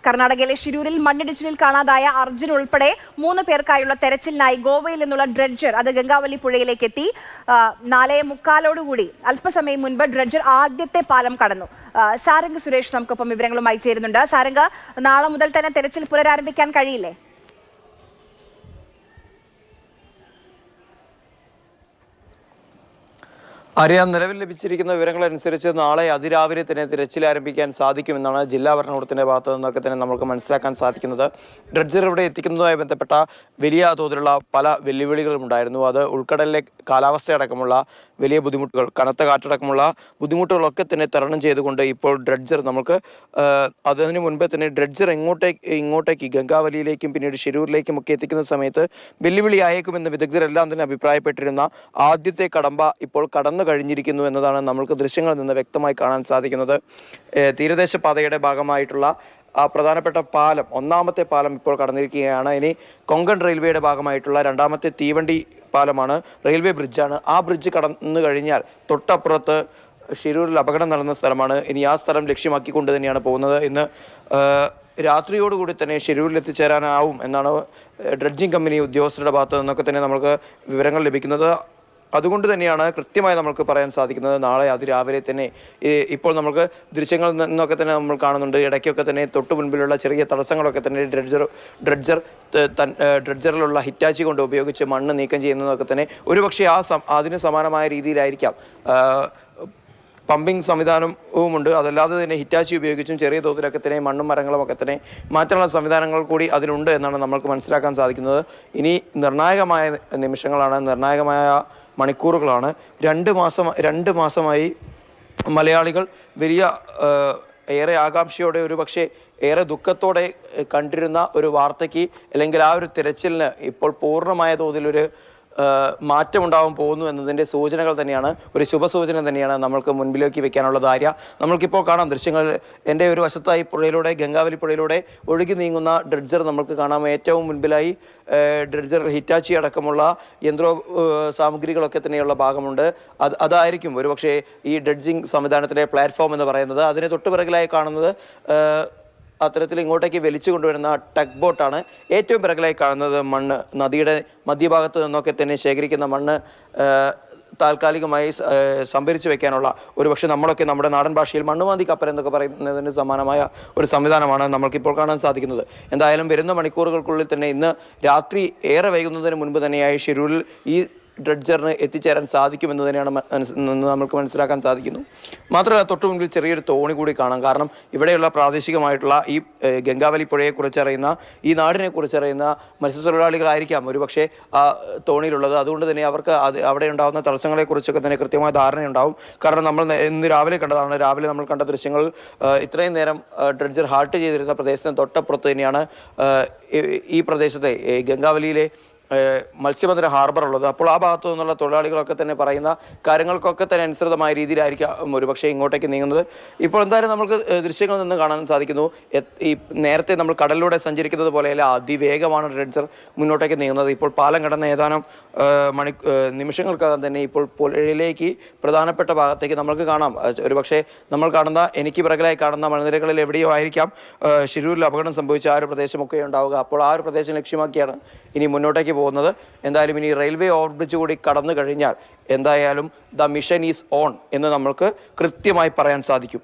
കർണാടകയിലെ ഷിരൂരിൽ മണ്ണിടിച്ചിലിൽ കാണാതായ അർജുൻ ഉൾപ്പെടെ 3 പേർക്കായുള്ള തെരച്ചിലിനായി ഗോവയിൽ നിന്നുള്ള ഡ്രെഡ്ജർ അത് ഗംഗാവലി പുഴയിലേക്ക് എത്തി. 4:45 അല്പസമയം മുൻപ് ഡ്രെഡ്ജർ ആദ്യത്തെ പാലം കടന്നു. സാരംഗ് സുരേഷ് നമുക്കൊപ്പം വിവരങ്ങളുമായി ചേരുന്നുണ്ട്. സാരംഗ്, നാളെ മുതൽ തന്നെ തെരച്ചിൽ പുനരാരംഭിക്കാൻ കഴിയില്ലേ? അറിയാൻ നിലവിൽ ലഭിച്ചിരിക്കുന്ന വിവരങ്ങളനുസരിച്ച് നാളെ അതിരാവിലെ തന്നെ തിരച്ചിൽ ആരംഭിക്കാൻ സാധിക്കുമെന്നാണ് ജില്ലാ ഭരണകൂടത്തിന്റെ ഭാഗത്തു നിന്നൊക്കെ തന്നെ നമുക്ക് മനസ്സിലാക്കാൻ സാധിക്കുന്നത്. ഡ്രെഡ്ജർ ഇവിടെ എത്തിക്കുന്നതുമായി ബന്ധപ്പെട്ട വലിയ തോതിലുള്ള പല വെല്ലുവിളികളും ഉണ്ടായിരുന്നു. അത് ഉൾക്കടലിലെ കാലാവസ്ഥയടക്കമുള്ള വലിയ ബുദ്ധിമുട്ടുകൾ, കനത്ത കാറ്റടക്കമുള്ള ബുദ്ധിമുട്ടുകളൊക്കെ തന്നെ തരണം ചെയ്തുകൊണ്ട് ഇപ്പോൾ ഡ്രെഡ്ജർ നമുക്ക് അതിനു മുൻപേ തന്നെ ഡ്രെഡ്ജർ ഇങ്ങോട്ടേക്ക് ഗംഗാവലിയിലേക്കും പിന്നീട് ഷിരൂരിലേക്കും ഒക്കെ എത്തിക്കുന്ന സമയത്ത് വെല്ലുവിളിയായേക്കുമെന്ന് വിദഗ്ധരെല്ലാം തന്നെ അഭിപ്രായപ്പെട്ടിരുന്ന ആദ്യത്തെ കടമ്പ ഇപ്പോൾ കടന്നു കഴിഞ്ഞിരിക്കുന്നു എന്നതാണ് നമ്മൾക്ക് ദൃശ്യങ്ങളിൽ നിന്ന് വ്യക്തമായി കാണാൻ സാധിക്കുന്നത്. തീരദേശ പാതയുടെ ഭാഗമായിട്ടുള്ള ആ പ്രധാനപ്പെട്ട പാലം, ഒന്നാമത്തെ പാലം ഇപ്പോൾ കടന്നിരിക്കുകയാണ്. ഇനി കൊങ്കൺ റെയിൽവേയുടെ ഭാഗമായിട്ടുള്ള രണ്ടാമത്തെ തീവണ്ടി പാലമാണ്, റെയിൽവേ ബ്രിഡ്ജാണ്. ആ ബ്രിഡ്ജ് കടന്നു കഴിഞ്ഞാൽ തൊട്ടപ്പുറത്ത് ഷിരൂരിൽ അപകടം നടന്ന സ്ഥലമാണ്. ഇനി ആ സ്ഥലം ലക്ഷ്യമാക്കിക്കൊണ്ട് തന്നെയാണ് പോകുന്നത്. ഇന്ന് രാത്രിയോടുകൂടി തന്നെ ഷിരൂരിൽ എത്തിച്ചേരാനാവും എന്നാണ് ഡ്രഡ്ജിംഗ് കമ്പനി ഉദ്യോഗസ്ഥരുടെ ഭാഗത്തു നിന്നൊക്കെ തന്നെ നമുക്ക് വിവരങ്ങൾ ലഭിക്കുന്നത്. അതുകൊണ്ട് തന്നെയാണ് കൃത്യമായി നമുക്ക് പറയാൻ സാധിക്കുന്നത് നാളെ അതിരാവിലെ തന്നെ. ഇപ്പോൾ നമുക്ക് ദൃശ്യങ്ങളിൽ നിന്നൊക്കെ തന്നെ നമ്മൾ കാണുന്നുണ്ട്, ഇടയ്ക്കൊക്കെ തന്നെ തൊട്ടു മുൻപിലുള്ള ചെറിയ തടസ്സങ്ങളൊക്കെ തന്നെ ഡ്രെഡ്ജറിലുള്ള ഹിറ്റാച്ചി കൊണ്ട് ഉപയോഗിച്ച് മണ്ണ് നീക്കം ചെയ്യുന്നതൊക്കെ തന്നെ ഒരുപക്ഷെ അതിന് സമാനമായ രീതിയിലായിരിക്കാം പമ്പിംഗ് സംവിധാനവുമുണ്ട്. അതല്ലാതെ തന്നെ ഹിറ്റാച്ചി ഉപയോഗിച്ചും ചെറിയ തോതിലൊക്കെ തന്നെ മണ്ണും മരങ്ങളും ഒക്കെ തന്നെ മാറ്റാനുള്ള സംവിധാനങ്ങൾ കൂടി അതിലുണ്ട് എന്നാണ് നമ്മൾക്ക് മനസ്സിലാക്കാൻ സാധിക്കുന്നത്. ഇനി നിർണായകമായ നിമിഷങ്ങളാണ്, നിർണായകമായ മണിക്കൂറുകളാണ്. 2 മാസമായി മലയാളികൾ വലിയ ഏറെ ആകാംക്ഷയോടെ, ഒരു പക്ഷേ ഏറെ ദുഃഖത്തോടെ കണ്ടിരുന്ന ഒരു വാർത്തയ്ക്ക് അല്ലെങ്കിൽ ആ ഒരു തിരച്ചിലിന് ഇപ്പോൾ പൂർണ്ണമായ തോതിലൊരു മാറ്റമുണ്ടാവാൻ പോകുന്നു എന്നതിൻ്റെ സൂചനകൾ തന്നെയാണ്, ഒരു ശുഭസൂചന തന്നെയാണ് നമ്മൾക്ക് മുൻപിലേക്ക് വെക്കാനുള്ള ധാര. നമ്മൾക്കിപ്പോൾ കാണാം ദൃശ്യങ്ങൾ. എൻ്റെ ഒരു വശത്തായി പുഴയിലൂടെ, ഗംഗാവലി പുഴയിലൂടെ ഒഴുകി നീങ്ങുന്ന ഡ്രെഡ്ജർ നമുക്ക് കാണാം. ഏറ്റവും മുൻപിലായി ഡ്രെഡ്ജർ ഹിറ്റാച്ചി അടക്കമുള്ള യന്ത്ര സാമഗ്രികളൊക്കെ തന്നെയുള്ള ഭാഗമുണ്ട്. അതായിരിക്കും ഒരുപക്ഷെ ഈ ഡ്രെഡ്ജിങ് സംവിധാനത്തിലെ പ്ലാറ്റ്ഫോം എന്ന് പറയുന്നത്. അതിന് തൊട്ടുപിറകിലായി കാണുന്നത് അത്തരത്തിൽ ഇങ്ങോട്ടേക്ക് വലിച്ചു കൊണ്ടുവരുന്ന ടഗ് ബോട്ടാണ്. ഏറ്റവും പിറകിലായി കാണുന്നത് മണ്ണ്, നദിയുടെ മധ്യഭാഗത്ത് നിന്നൊക്കെ തന്നെ ശേഖരിക്കുന്ന മണ്ണ് താൽക്കാലികമായി സംഭരിച്ചു വെക്കാനുള്ള, ഒരുപക്ഷെ നമ്മളൊക്കെ നമ്മുടെ നാടൻ ഭാഷയിൽ മണ്ണുമാന്തി കപ്പൽ എന്നൊക്കെ പറയുന്നതിന് സമാനമായ ഒരു സംവിധാനമാണ് നമ്മൾക്കിപ്പോൾ കാണാൻ സാധിക്കുന്നത്. എന്തായാലും വരുന്ന മണിക്കൂറുകൾക്കുള്ളിൽ തന്നെ ഇന്ന് രാത്രി ഏറെ വൈകുന്നതിന് മുൻപ് തന്നെയായി ഷിരൂരിൽ ഈ ഡ്രെഡ്ജറിന് എത്തിച്ചേരാൻ സാധിക്കുമെന്ന് തന്നെയാണ് നമുക്ക് മനസ്സിലാക്കാൻ സാധിക്കുന്നു. മാത്രമല്ല തൊട്ടു മുൻപിൽ ചെറിയൊരു തോണി കൂടി കാണാം. കാരണം ഇവിടെയുള്ള പ്രാദേശികമായിട്ടുള്ള ഈ ഗംഗാവലി പുഴയെക്കുറിച്ചറിയുന്ന, ഈ നാടിനെ കുറിച്ചറിയുന്ന മത്സ്യത്തൊഴിലാളികളായിരിക്കാം ഒരുപക്ഷെ ആ തോണിയിലുള്ളത്. അതുകൊണ്ട് തന്നെ അവർക്ക് അവിടെ ഉണ്ടാകുന്ന തടസ്സങ്ങളെക്കുറിച്ചൊക്കെ തന്നെ കൃത്യമായ ധാരണയുണ്ടാവും. കാരണം നമ്മൾ ഇന്ന് രാവിലെ കണ്ടതാണ്, രാവിലെ നമ്മൾ കണ്ട ദൃശ്യങ്ങൾ ഇത്രയും നേരം ഡ്രെഡ്ജർ ഹാൾട്ട് ചെയ്തിരുന്ന പ്രദേശത്തിന് തൊട്ടപ്പുറത്ത് തന്നെയാണ് ഈ പ്രദേശത്തെ ഗംഗാവലിയിലെ മത്സ്യബന്ധന ഹാർബർ ഉള്ളത്. അപ്പോൾ ആ ഭാഗത്തു നിന്നുള്ള തൊഴിലാളികളൊക്കെ തന്നെ പറയുന്ന കാര്യങ്ങൾക്കൊക്കെ തന്നെ അനുസൃതമായ രീതിയിലായിരിക്കാം ഒരുപക്ഷെ ഇങ്ങോട്ടേക്ക് നീങ്ങുന്നത്. ഇപ്പോൾ എന്തായാലും നമുക്ക് ദൃശ്യങ്ങളിൽ നിന്ന് കാണാൻ സാധിക്കുന്നു, ഈ നേരത്തെ നമ്മൾ കടലിലൂടെ സഞ്ചരിക്കുന്നത് പോലെയല്ല, അതിവേഗമാണ് ഡ്രെഡ്ജർ മുന്നോട്ടേക്ക് നീങ്ങുന്നത്. ഇപ്പോൾ പാലം കടന്ന ഏതാനും നിമിഷങ്ങൾക്കകം തന്നെ ഇപ്പോൾ പുഴയിലേക്ക് പ്രധാനപ്പെട്ട ഭാഗത്തേക്ക് നമുക്ക് കാണാം. ഒരുപക്ഷെ നമ്മൾ കാണുന്ന, എനിക്ക് പിറകിലായി കാണുന്ന മലനിരകളിൽ എവിടെയോ ആയിരിക്കാം ഷിരൂരിൽ അപകടം സംഭവിച്ച ആ ഒരു പ്രദേശമൊക്കെ ഉണ്ടാവുക. അപ്പോൾ ആ ഒരു പ്രദേശം ലക്ഷ്യമാക്കിയാണ് ഇനി മുന്നോട്ടേക്ക് പോകുന്നത്. എന്തായാലും ഇനി റെയിൽവേ ഓവർബ്രിഡ്ജ് കൂടി കടന്നു കഴിഞ്ഞാൽ എന്തായാലും ദ മിഷൻ ഈസ് ഓൺ എന്ന് നമ്മൾക്ക് കൃത്യമായി പറയാൻ സാധിക്കും.